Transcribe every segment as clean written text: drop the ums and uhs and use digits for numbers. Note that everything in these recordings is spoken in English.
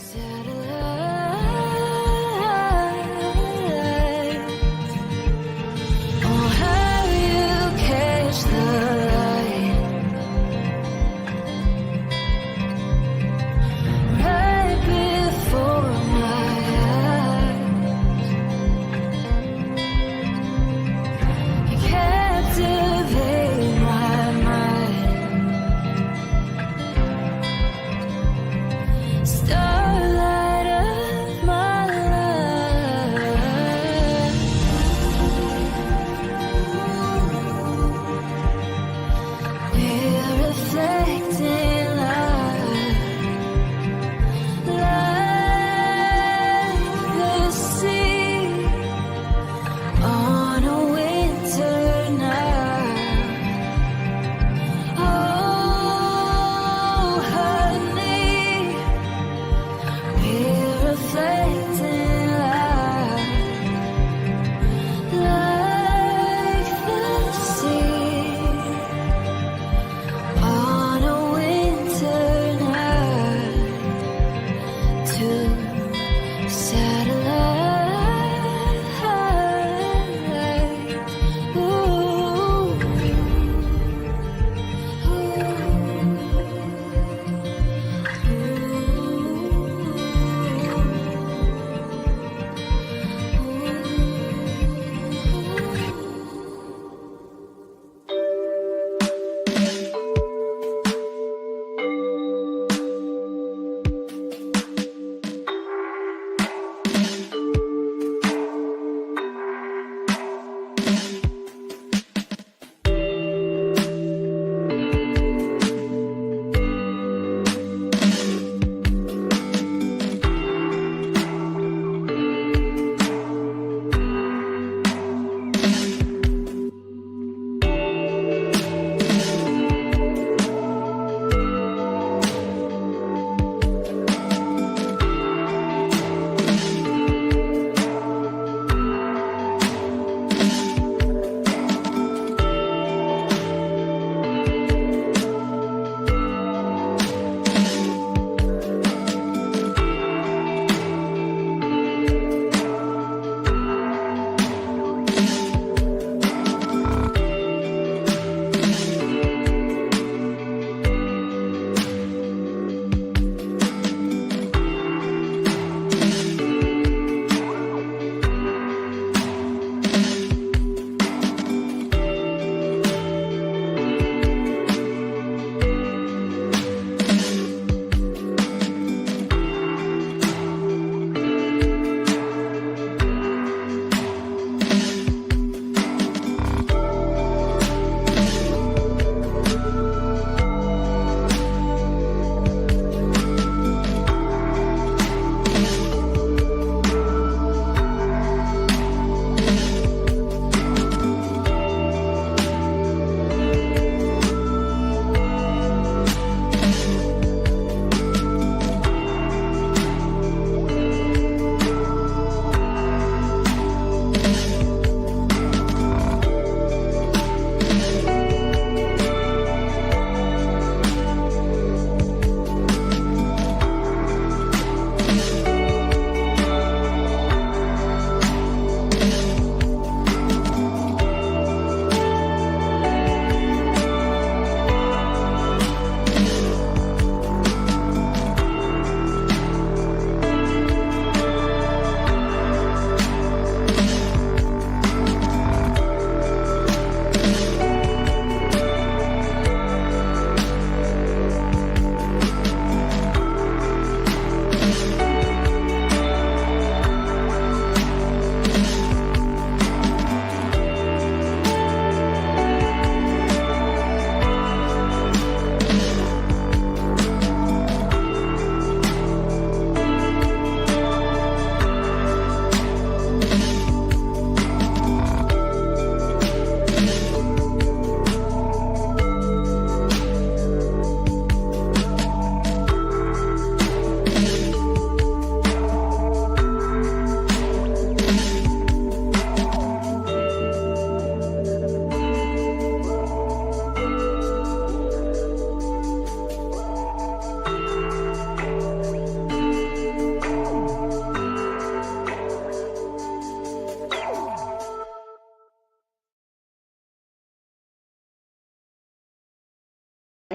Satellite. Oh, how you catch the light right before my eyes. You captivate my mind. Starlight of my life. We're reflecting light like the sea on a winter night. Oh, honey,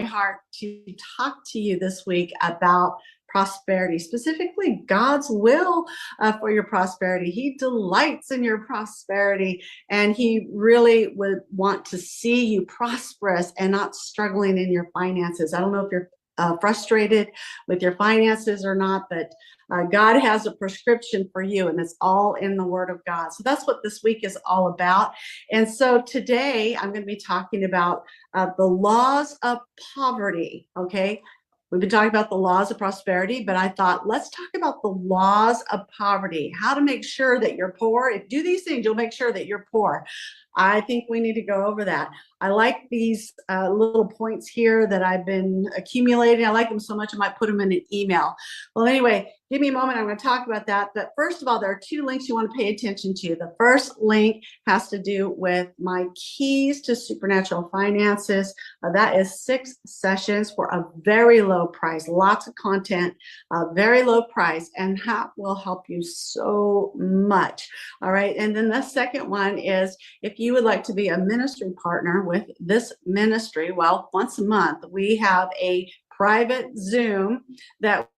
heart to talk to you this week about prosperity, specifically God's will for your prosperity. He delights in your prosperity, and He really would want to see you prosperous and not struggling in your finances. I don't know if you're frustrated with your finances or not, but God has a prescription for you, and it's all in the Word of God. So that's what this week is all about. And so today I'm going to be talking about the laws of poverty. Okay. We've been talking about the laws of prosperity, but I thought, let's talk about the laws of poverty, how to make sure that you're poor. If you do these things, you'll make sure that you're poor. I think we need to go over that. I like these little points here that I've been accumulating. I like them so much, I might put them in an email. Well, anyway, give me a moment. I'm going to talk about that. But first of all, there are two links you want to pay attention to. The first link has to do with my keys to supernatural finances. That is 6 sessions for a very low price, lots of content, very low price, and that will help you so much. All right. And then the second one is, if you would like to be a ministry partner with this ministry, well, once a month, we have a private Zoom that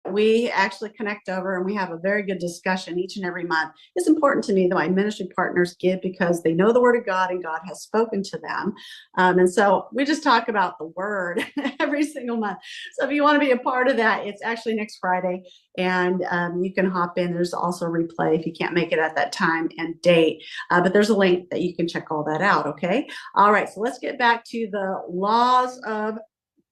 we actually connect over, and we have a very good discussion each and every month. It's important to me that my ministry partners give because they know the Word of God and God has spoken to them. And so we just talk about the Word every single month. So if you want to be a part of that, it's actually next Friday, and you can hop in. There's also a replay if you can't make it at that time and date. But there's a link that you can check all that out. Okay. All right. So let's get back to the laws of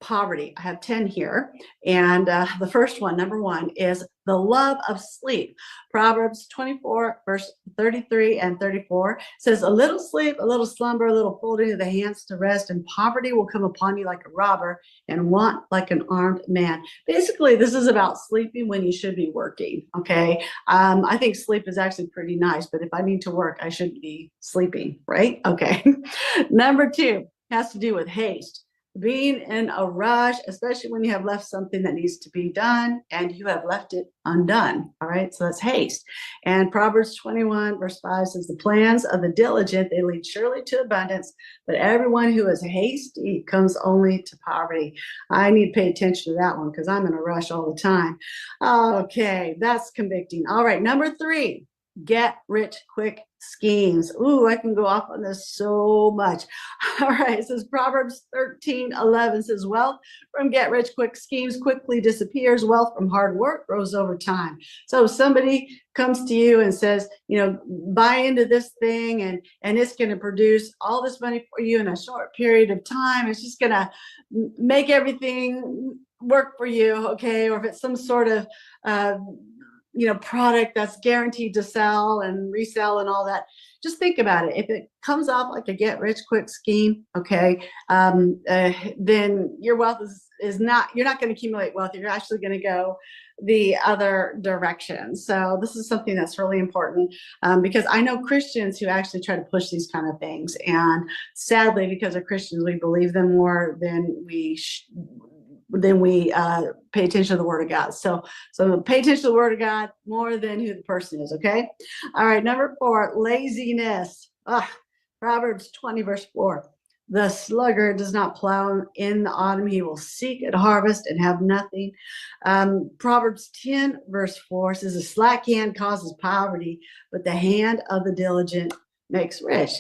poverty. I have 10 here. And the first one, number 1, is the love of sleep. Proverbs 24, verse 33 and 34 says, a little sleep, a little slumber, a little folding of the hands to rest, and poverty will come upon you like a robber and want like an armed man. Basically, this is about sleeping when you should be working. Okay. I think sleep is actually pretty nice, but if I need to work, I shouldn't be sleeping, right? Okay. Number 2 has to do with haste. Being in a rush, especially when you have left something that needs to be done and you have left it undone. All right, so that's haste. And Proverbs 21, verse 5 says, the plans of the diligent, they lead surely to abundance, but everyone who is hasty comes only to poverty. I need to pay attention to that one because I'm in a rush all the time. Okay, that's convicting. All right, number 3. Get rich quick schemes. Ooh, I can go off on this so much. All right, it says Proverbs 13:11 says, wealth from get rich quick schemes quickly disappears. Wealth from hard work grows over time. So if somebody comes to you and says, buy into this thing and it's going to produce all this money for you in a short period of time, it's just going to make everything work for you. Okay. Or if it's some sort of product that's guaranteed to sell and resell and all that, just think about it. If it comes off like a get rich quick scheme, okay, then your wealth is not, you're not going to accumulate wealth. You're actually going to go the other direction. So this is something that's really important because I know Christians who actually try to push these kind of things. And sadly, because of Christians, we believe them more than we pay attention to the Word of God. So pay attention to the Word of God more than who the person is. Okay. All right. Number 4, laziness. Proverbs 20, verse 4. The sluggard does not plow in the autumn. He will seek at harvest and have nothing. Proverbs 10, verse 4 says, a slack hand causes poverty, but the hand of the diligent makes rich.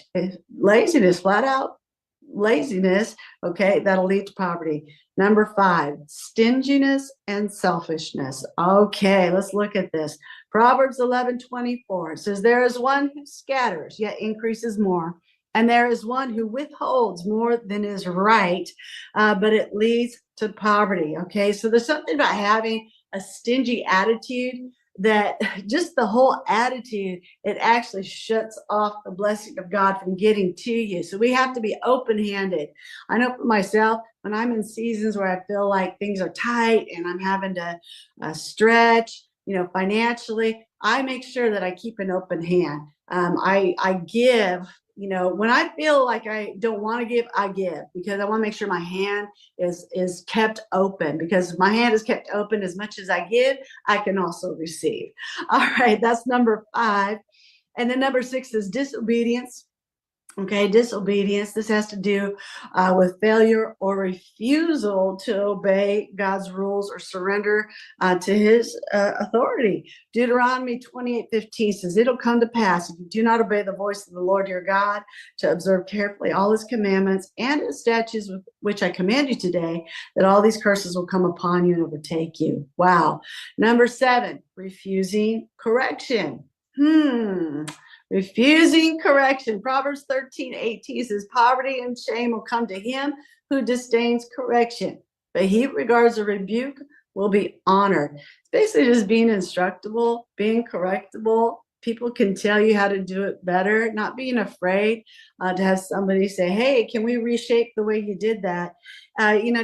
Laziness, flat out laziness, okay, that'll lead to poverty. Number 5, stinginess and selfishness. Okay, let's look at this. Proverbs 11:24 says, there is one who scatters, yet increases more. And there is one who withholds more than is right, but it leads to poverty. Okay, so there's something about having a stingy attitude that just the whole attitude, it actually shuts off the blessing of God from getting to you. So we have to be open-handed. I know for myself, when I'm in seasons where I feel like things are tight and I'm having to stretch, financially, I make sure that I keep an open hand. I give. When I feel like I don't want to give, I give because I want to make sure my hand is kept open, because if my hand is kept open, as much as I give, I can also receive. All right, that's number 5. And then number 6 is disobedience Okay, disobedience. This has to do with failure or refusal to obey God's rules or surrender to his authority. Deuteronomy 28:15 says, "It'll come to pass if you do not obey the voice of the Lord your God to observe carefully all his commandments and his statutes which I command you today, that all these curses will come upon you and overtake you." Wow. Number 7, refusing correction. Refusing correction. Proverbs 13:18 says, "Poverty and shame will come to him who disdains correction, but he who regards a rebuke will be honored." It's basically just being instructable, being correctable. People can tell you how to do it better, not being afraid to have somebody say, "Hey, can we reshape the way you did that?" Being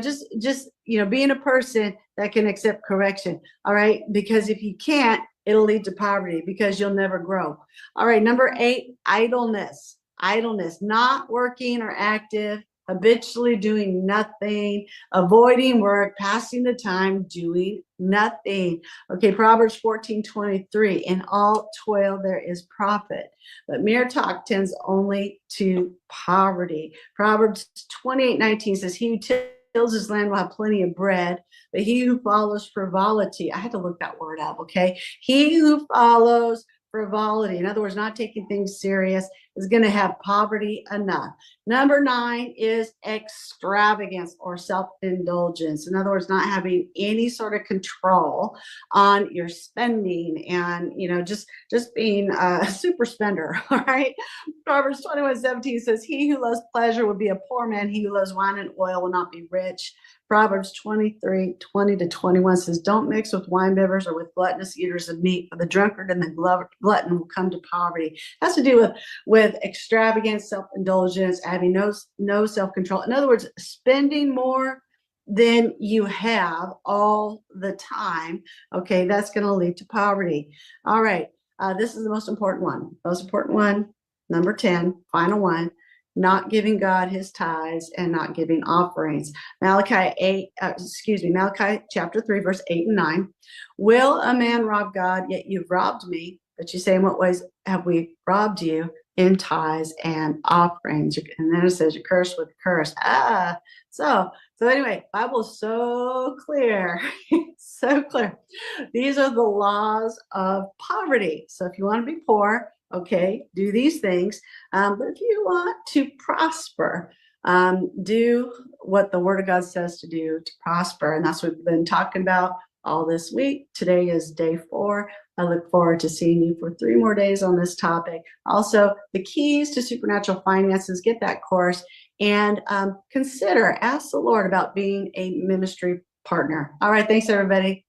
a person that can accept correction. All right, because if you can't, it'll lead to poverty because you'll never grow. All right, number 8, idleness. Idleness, not working or active, habitually doing nothing, avoiding work, passing the time, doing nothing. Okay, Proverbs 14:23, "In all toil there is profit, but mere talk tends only to poverty." Proverbs 28:19 says, "He who tills his land will have plenty of bread, but he who follows frivolity," I had to look that word up, okay? He who follows frivolity, in other words, not taking things serious, is going to have poverty enough. Number 9 is extravagance or self-indulgence. In other words, not having any sort of control on your spending and, just being a super spender. All right. Proverbs 21:17 says, "He who loves pleasure will be a poor man. He who loves wine and oil will not be rich." Proverbs 23:20-21 says, "Don't mix with wine bibbers or with gluttonous eaters of meat, for the drunkard and the glutton will come to poverty." It has to do with extravagance, self-indulgence, having no self-control. In other words, spending more than you have all the time. Okay, that's going to lead to poverty. All right, this is the most important one. Most important one, number 10, final one. Not giving God his tithes and not giving offerings. Malachi chapter 3, verse 8 and 9. "Will a man rob God? Yet you've robbed me. But you say, in what ways have we robbed you? In tithes and offerings." And then it says, "You're cursed with a curse." So anyway, Bible's so clear, so clear. These are the laws of poverty. So if you want to be poor, okay, do these things. But if you want to prosper, do what the Word of God says to do to prosper. And that's what we've been talking about all this week. Today is day 4. I look forward to seeing you for 3 more days on this topic. Also, the keys to supernatural finances, get that course and ask the Lord about being a ministry partner. All right, thanks, everybody.